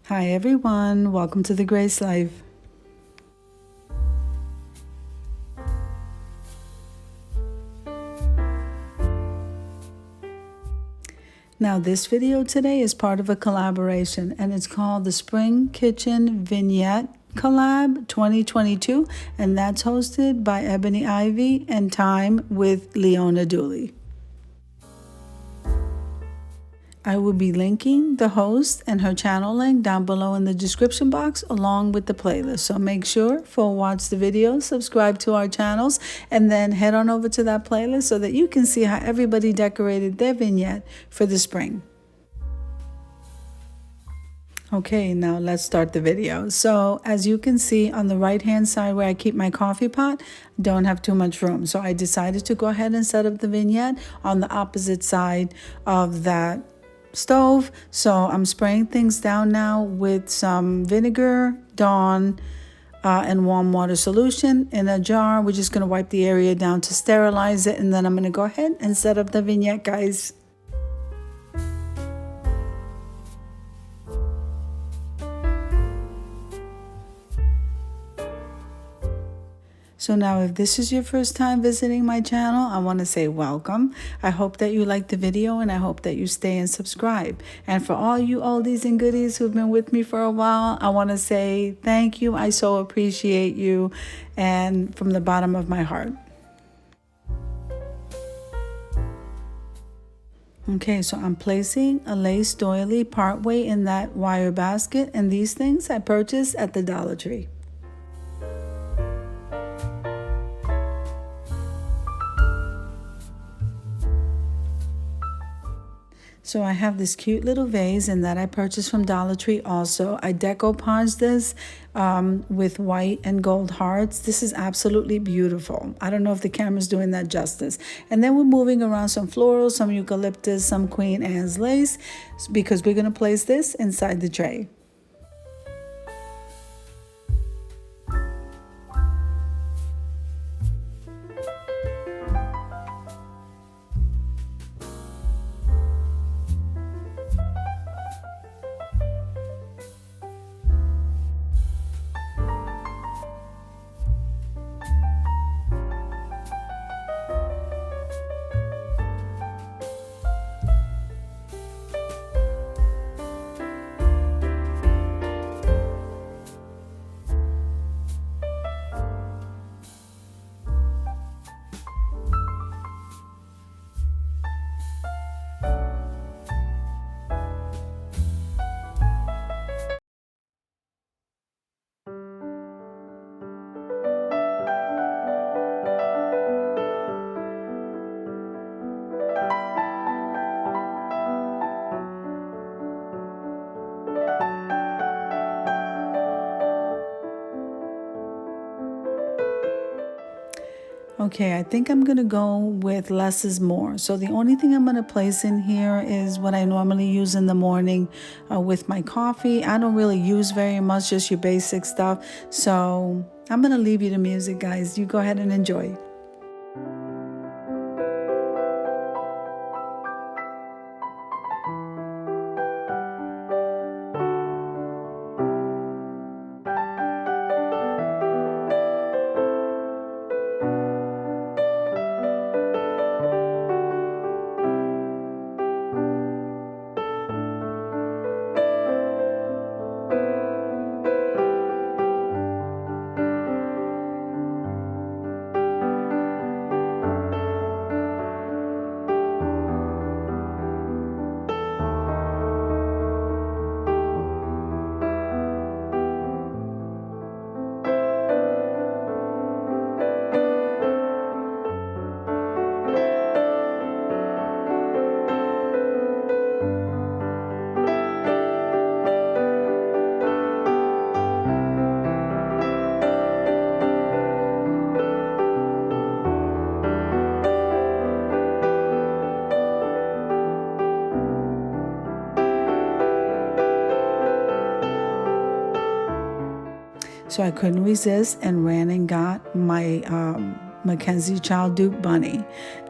Hi everyone, welcome to the Grace Life. Now this video today is part of a collaboration and it's called the Spring Kitchen Vignette Collab 2022 and that's hosted by Ebony and Thyme with Leona Dooley. I will be linking the host and her channel link down below in the description box along with the playlist. So make sure to watch the video, subscribe to our channels, and then head on over to that playlist so that you can see how everybody decorated their vignette for the spring. Okay, now let's start the video. So as you can see on the right hand side where I keep my coffee pot, don't have too much room. So I decided to go ahead and set up the vignette on the opposite side of that stove. So I'm spraying things down now with some vinegar, Dawn, and warm water solution in a jar. We're just going to wipe the area down to sterilize it, and then I'm going to go ahead and set up the vignette, guys. So now if this is your first time visiting my channel, I want to say welcome. I hope that you like the video and I hope that you stay and subscribe. And for all you oldies and goodies who've been with me for a while, I want to say thank you. I so appreciate you, and from the bottom of my heart. Okay, so I'm placing a lace doily partway in that wire basket, and these things I purchased at the Dollar Tree. So I have this cute little vase, and that I purchased from Dollar Tree also. I decoupaged this with white and gold hearts. This is absolutely beautiful. I don't know if the camera's doing that justice. And then we're moving around some florals, some eucalyptus, some Queen Anne's lace, because we're going to place this inside the tray. Okay, I think I'm going to go with less is more. So the only thing I'm going to place in here is what I normally use in the morning with my coffee. I don't really use very much, just your basic stuff. So I'm going to leave you to music, guys. You go ahead and enjoy. So I couldn't resist and ran and got my Mackenzie Child Duke bunny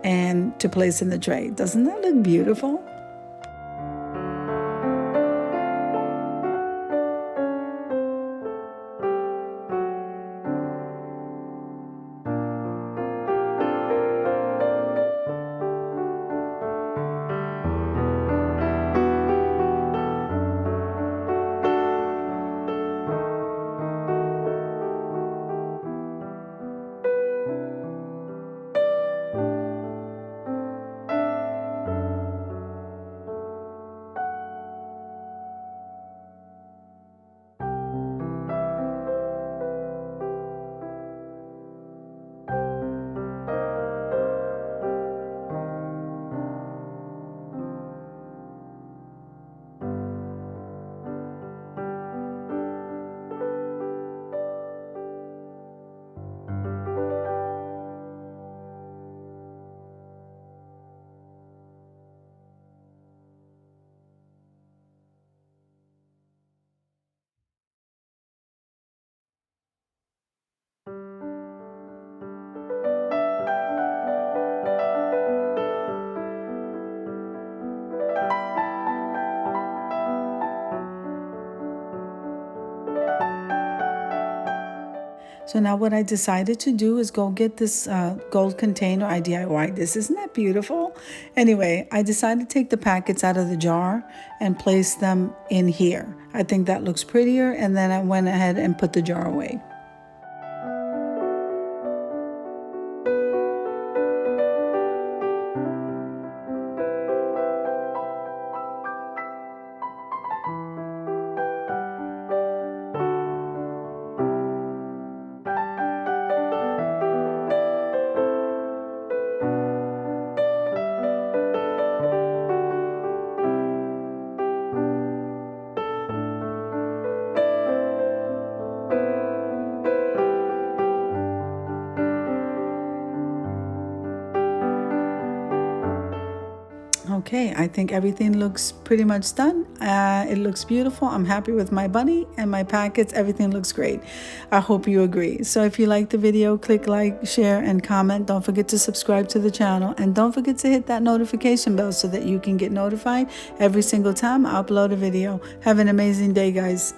and to place in the tray. Doesn't that look beautiful? So now what I decided to do is go get this gold container. I DIY'd this. Isn't that beautiful? Anyway, I decided to take the packets out of the jar and place them in here. I think that looks prettier, and then I went ahead and put the jar away. Okay, I think everything looks pretty much done. It looks beautiful. I'm happy with my bunny and my packets. Everything looks great. I hope you agree. So if you like the video, click like, share, and comment. Don't forget to subscribe to the channel. And don't forget to hit that notification bell so that you can get notified every single time I upload a video. Have an amazing day, guys.